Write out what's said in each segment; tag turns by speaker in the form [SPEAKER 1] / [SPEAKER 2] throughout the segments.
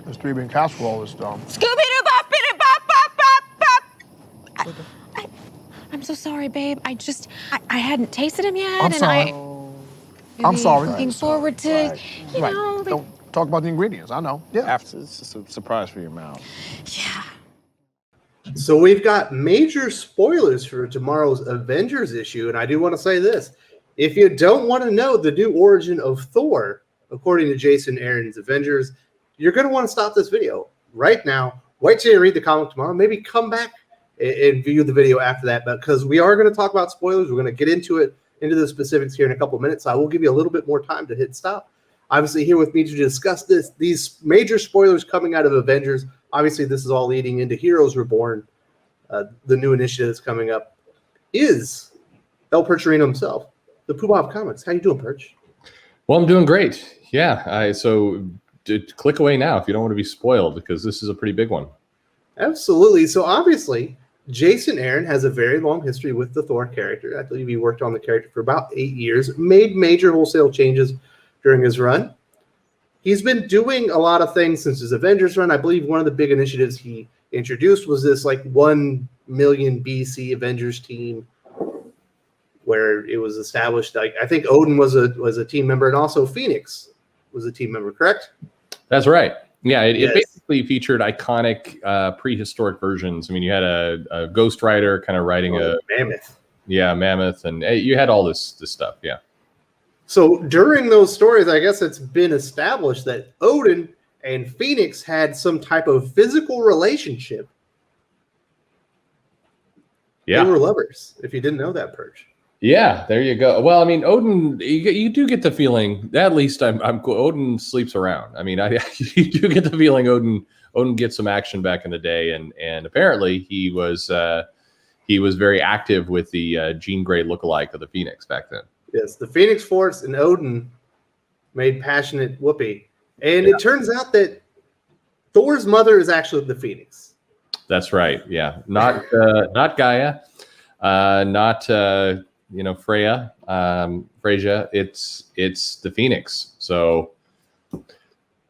[SPEAKER 1] This three-bean casserole is dumb.
[SPEAKER 2] Scooby-Doo-Bop-Biddy-Bop-Bop-Bop! I'm so sorry, babe. I hadn't tasted him yet.
[SPEAKER 1] I'm sorry. I'm sorry.
[SPEAKER 2] Looking forward to, you know, like...
[SPEAKER 1] Don't talk about the ingredients. I know. Yeah.
[SPEAKER 3] After, it's just a surprise for your mouth.
[SPEAKER 2] Yeah.
[SPEAKER 4] So we've got major spoilers for tomorrow's Avengers issue, and I do want to say this. If you don't want to know the new origin of Thor, according to Jason Aaron's Avengers, you're going to want to stop this video right now. Wait till you read the comic tomorrow. Maybe come back and view the video after that, because we are going to talk about spoilers. We're going to get into the specifics here in a couple of minutes. So I will give you a little bit more time to hit stop. Obviously, here with me to discuss these major spoilers coming out of Avengers. Obviously, this is all leading into Heroes Reborn, the new initiative that's coming up, is El Percherino himself, the Poobah of Comics. How you doing, Perch?
[SPEAKER 5] Well, I'm doing great. Yeah, so click away now if you don't want to be spoiled, because this is a pretty big one.
[SPEAKER 4] Absolutely. So obviously, Jason Aaron has a very long history with the Thor character. I believe he worked on the character for about 8 years, made major wholesale changes during his run. He's been doing a lot of things since his Avengers run. I believe one of the big initiatives he introduced was this like 1 million BC Avengers team, where it was established. Like, I think Odin was a team member, and also Phoenix was a team member, correct?
[SPEAKER 5] That's right. Yeah, it
[SPEAKER 4] Yes.
[SPEAKER 5] basically featured iconic prehistoric versions. I mean, you had a Ghost Rider kind of riding a
[SPEAKER 4] mammoth.
[SPEAKER 5] Yeah, mammoth, and you had all this stuff. Yeah.
[SPEAKER 4] So during those stories, I guess it's been established that Odin and Phoenix had some type of physical relationship.
[SPEAKER 5] Yeah.
[SPEAKER 4] They were lovers, if you didn't know that, Perch.
[SPEAKER 5] Yeah, there you go. Well, I mean, Odin, you do get the feeling, at least I'm Odin sleeps around. I mean, you do get the feeling Odin gets some action back in the day, and apparently he was very active with the Jean Grey lookalike of the Phoenix back then.
[SPEAKER 4] Yes, the Phoenix Force and Odin made passionate whoopee. And it turns out that Thor's mother is actually the Phoenix.
[SPEAKER 5] That's right. Yeah, not Gaia, not Freya, Freyja. It's the Phoenix. So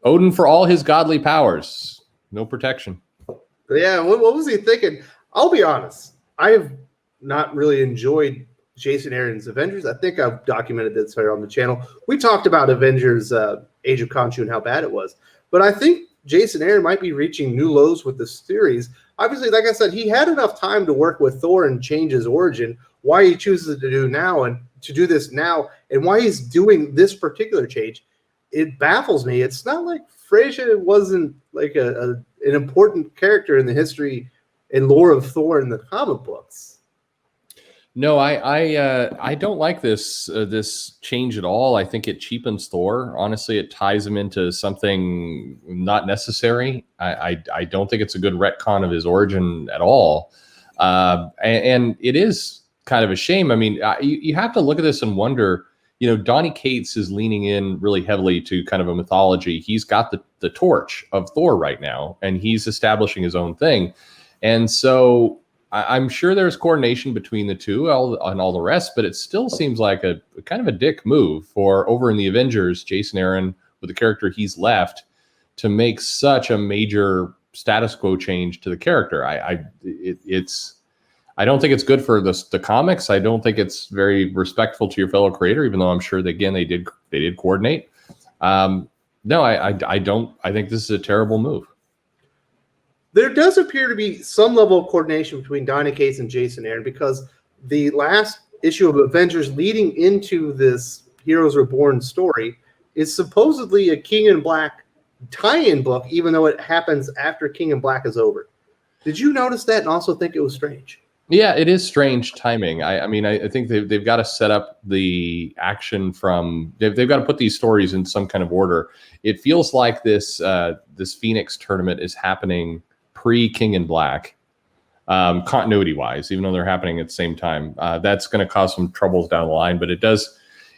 [SPEAKER 5] Odin, for all his godly powers, no protection.
[SPEAKER 4] Yeah, what was he thinking? I'll be honest. I have not really enjoyed Jason Aaron's Avengers. I think I've documented this here on the channel. We talked about Avengers Age of Khonshu and how bad it was. But I think Jason Aaron might be reaching new lows with this series. Obviously, like I said, he had enough time to work with Thor and change his origin. Why he chooses to do this now, and why he's doing this particular change, it baffles me. It's not like Freyja wasn't like an important character in the history and lore of Thor in the comic books.
[SPEAKER 5] No, I don't like this change at all. I think it cheapens Thor. Honestly, it ties him into something not necessary. I don't think it's a good retcon of his origin at all. And it is kind of a shame. I mean, you have to look at this and wonder, Donny Cates is leaning in really heavily to kind of a mythology. He's got the torch of Thor right now, and he's establishing his own thing. And so I'm sure there's coordination between the two and all the rest, but it still seems like a kind of a dick move for over in the Avengers, Jason Aaron, with the character he's left, to make such a major status quo change to the character. I don't think it's good for the comics. I don't think it's very respectful to your fellow creator, even though I'm sure that, again, they did coordinate. No, I don't. I think this is a terrible move.
[SPEAKER 4] There does appear to be some level of coordination between Donny Cates and Jason Aaron, because the last issue of Avengers leading into this Heroes Reborn story is supposedly a King in Black tie-in book, even though it happens after King in Black is over. Did you notice that and also think it was strange?
[SPEAKER 5] Yeah, it is strange timing. I mean, I think they've got to set up the action from. They've got to put these stories in some kind of order. It feels like this Phoenix tournament is happening pre-King in Black, continuity-wise, even though they're happening at the same time. That's going to cause some troubles down the line, but it does.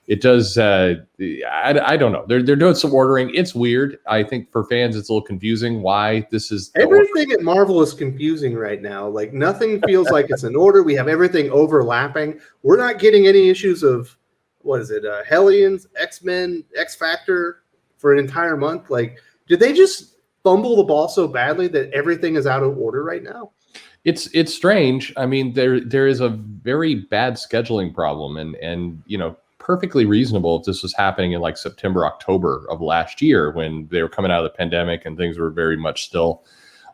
[SPEAKER 5] I don't know. They're doing some ordering. It's weird. I think for fans, it's a little confusing why this is.
[SPEAKER 4] Everything at Marvel is confusing right now. Like, nothing feels like it's in order. We have everything overlapping. We're not getting any issues of, what is it, Hellions, X-Men, X-Factor for an entire month. Like, did they just fumble the ball so badly that everything is out of order right now?
[SPEAKER 5] It's strange. I mean, there is a very bad scheduling problem, and perfectly reasonable if this was happening in like September, October of last year when they were coming out of the pandemic and things were very much still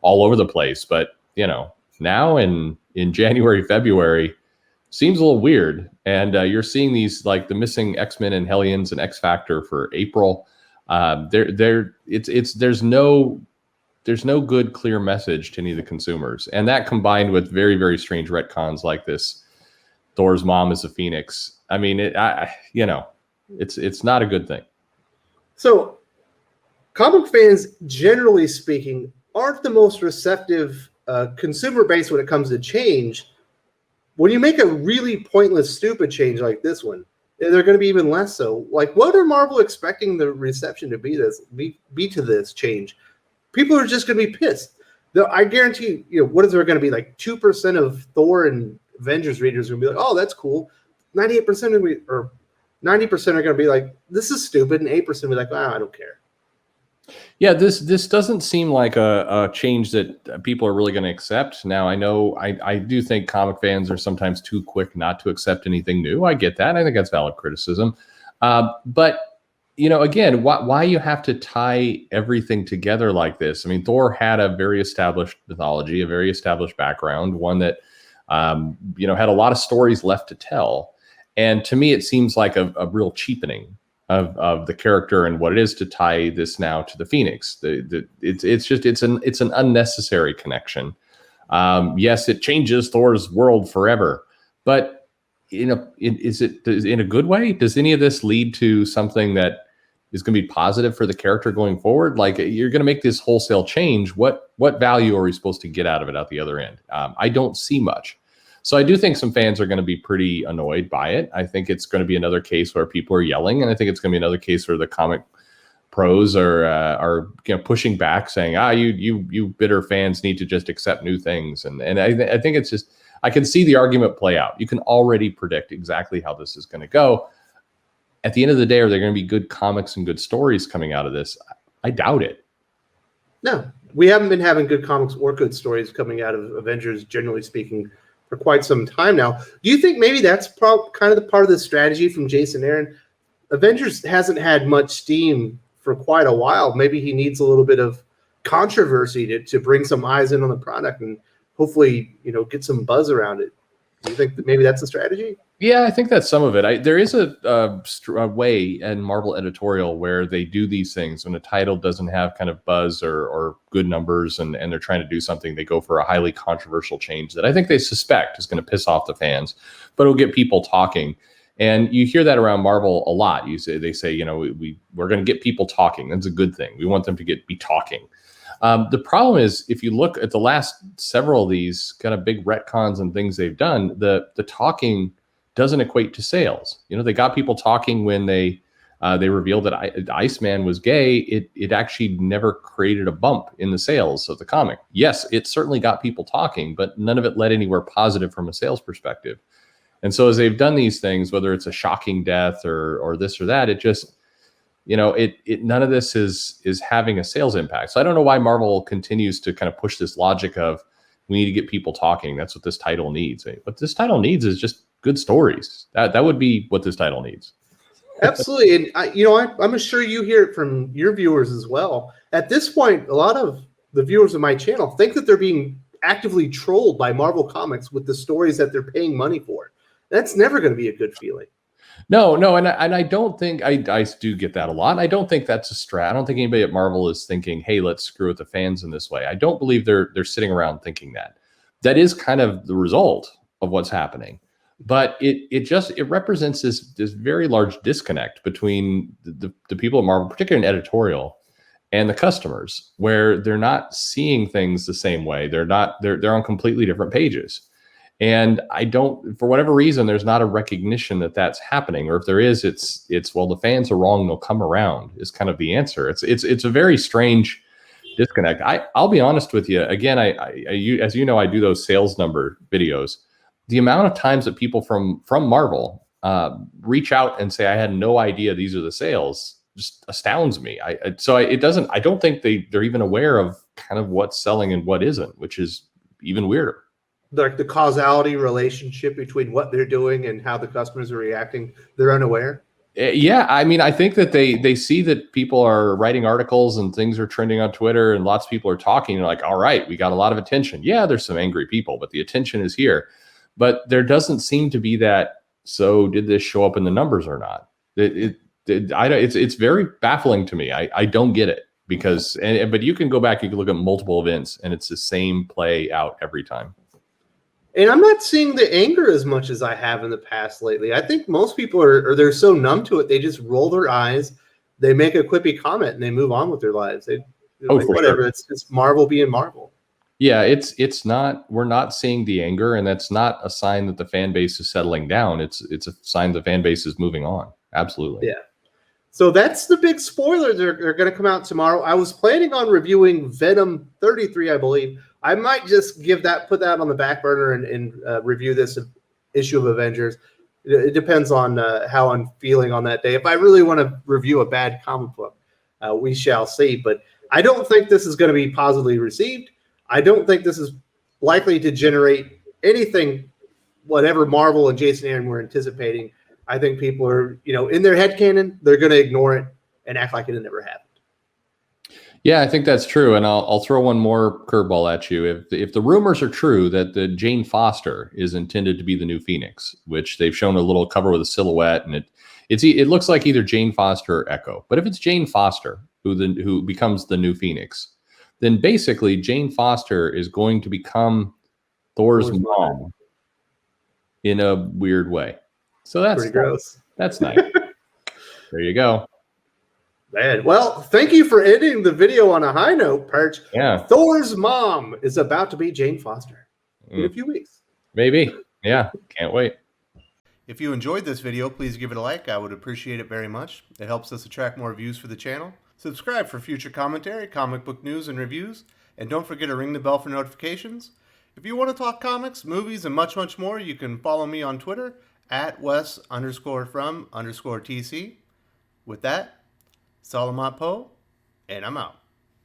[SPEAKER 5] all over the place. But now in January, February, seems a little weird. And you're seeing these like the missing X-Men and Hellions and X Factor for April. There's no good clear message to any of the consumers, and that combined with very, very strange retcons like this, Thor's mom is a phoenix. I mean, it's not a good thing.
[SPEAKER 4] So, comic fans, generally speaking, aren't the most receptive consumer base when it comes to change. When you make a really pointless, stupid change like this one, they're going to be even less so. Like, what are Marvel expecting the reception to be to this change? People are just going to be pissed. I guarantee what is there going to be, like 2% of Thor and Avengers readers are going to be like, oh, that's cool. 98% or 90% are going to be like, this is stupid, and 8% will be like, I don't care.
[SPEAKER 5] Yeah, this doesn't seem like a change that people are really going to accept. Now, I know I do think comic fans are sometimes too quick not to accept anything new. I get that. I think that's valid criticism. But again, why you have to tie everything together like this? I mean, Thor had a very established mythology, a very established background, one that, had a lot of stories left to tell. And to me, it seems like a real cheapening of the character and what it is to tie this now to the Phoenix. It's an unnecessary connection. Yes, it changes Thor's world forever, but is it in a good way? Does any of this lead to something that is going to be positive for the character going forward? Like, you're going to make this wholesale change. What value are we supposed to get out of it at the other end? I don't see much. So I do think some fans are going to be pretty annoyed by it. I think it's going to be another case where people are yelling, and I think it's going to be another case where the comic pros are pushing back, saying, you bitter fans need to just accept new things. And I think it's just, I can see the argument play out. You can already predict exactly how this is going to go. At the end of the day, are there going to be good comics and good stories coming out of this? I doubt it.
[SPEAKER 4] No, we haven't been having good comics or good stories coming out of Avengers, generally speaking, for quite some time now. Do you think maybe that's kind of the part of the strategy from Jason Aaron? Avengers hasn't had much steam for quite a while. Maybe he needs a little bit of controversy to bring some eyes in on the product and hopefully, get some buzz around it. Do you think that maybe that's the strategy? Yeah,
[SPEAKER 5] I think that's some of it. There is a way in Marvel editorial where they do these things when a title doesn't have kind of buzz or good numbers and they're trying to do something. They go for a highly controversial change that I think they suspect is going to piss off the fans, but it'll get people talking. And you hear that around Marvel a lot. They say, we're going to get people talking. That's a good thing. We want them to be talking. The problem is, if you look at the last several of these kind of big retcons and things they've done, the talking doesn't equate to sales. They got people talking when they revealed that Iceman was gay. It actually never created a bump in the sales of the comic. Yes, it certainly got people talking, but none of it led anywhere positive from a sales perspective. And so as they've done these things, whether it's a shocking death or this or that, it just, none of this is having a sales impact. So I don't know why Marvel continues to kind of push this logic of we need to get people talking. That's what this title needs. What this title needs is just good stories. That would be what this title needs.
[SPEAKER 4] Absolutely. And I'm sure you hear it from your viewers as well. At this point, a lot of the viewers of my channel think that they're being actively trolled by Marvel Comics with the stories that they're paying money for. That's never going to be a good feeling.
[SPEAKER 5] No, and I don't think I do get that a lot. I don't think that's a strat. I don't think anybody at Marvel is thinking, hey, let's screw with the fans in this way. I don't believe they're sitting around thinking that. That is kind of the result of what's happening. But it represents this very large disconnect between the people at Marvel, particularly in editorial, and the customers, where they're not seeing things the same way. They're on completely different pages. And for whatever reason, there's not a recognition that that's happening. Or if there is, it's well, the fans are wrong, they'll come around is kind of the answer. It's a very strange disconnect. I'll be honest with you. Again, as you know, I do those sales number videos. The amount of times that people from Marvel reach out and say, I had no idea these are the sales, just astounds me. I don't think they're even aware of kind of what's selling and what isn't, which is even weirder.
[SPEAKER 4] Like the causality relationship between what they're doing and how the customers are reacting, they're unaware.
[SPEAKER 5] Yeah, I mean, I think that they see that people are writing articles and things are trending on Twitter and lots of people are talking. And like, all right, we got a lot of attention. Yeah, there's some angry people, but the attention is here. But there doesn't seem to be that. So did this show up in the numbers or not? It's very baffling to me. I don't get it because, but you can go back, you can look at multiple events and it's the same play out every time.
[SPEAKER 4] And I'm not seeing the anger as much as I have in the past lately. I think most people they're so numb to it, they just roll their eyes, they make a quippy comment, and they move on with their lives. Whatever. Sure. It's Marvel being Marvel.
[SPEAKER 5] Yeah, it's not. We're not seeing the anger, and that's not a sign that the fan base is settling down. It's a sign the fan base is moving on. Absolutely.
[SPEAKER 4] Yeah. So that's the big spoilers. They're going to come out tomorrow. I was planning on reviewing Venom 33, I believe. I might just put that on the back burner and review this issue of Avengers. It depends on how I'm feeling on that day. If I really want to review a bad comic book, we shall see. But I don't think this is going to be positively received. I don't think this is likely to generate anything, whatever Marvel and Jason Aaron were anticipating. I think people are, in their headcanon, they're going to ignore it and act like it never happened.
[SPEAKER 5] Yeah, I think that's true, and I'll throw one more curveball at you. If the rumors are true that the Jane Foster is intended to be the new Phoenix, which they've shown a little cover with a silhouette, and it looks like either Jane Foster or Echo. But if it's Jane Foster who becomes the new Phoenix, then basically Jane Foster is going to become Thor's mom in a weird way. So that's
[SPEAKER 4] pretty gross.
[SPEAKER 5] That's nice. There you go.
[SPEAKER 4] Man, well, thank you for ending the video on a high note, Perch.
[SPEAKER 5] Yeah.
[SPEAKER 4] Thor's mom is about to be Jane Foster in a few weeks.
[SPEAKER 5] Maybe. Yeah. Can't wait.
[SPEAKER 4] If you enjoyed this video, please give it a like. I would appreciate it very much. It helps us attract more views for the channel. Subscribe for future commentary, comic book news, and reviews. And don't forget to ring the bell for notifications. If you want to talk comics, movies, and much, much more, you can follow me on Twitter at Wes_from_TC. With that, Salamat Po, and I'm out.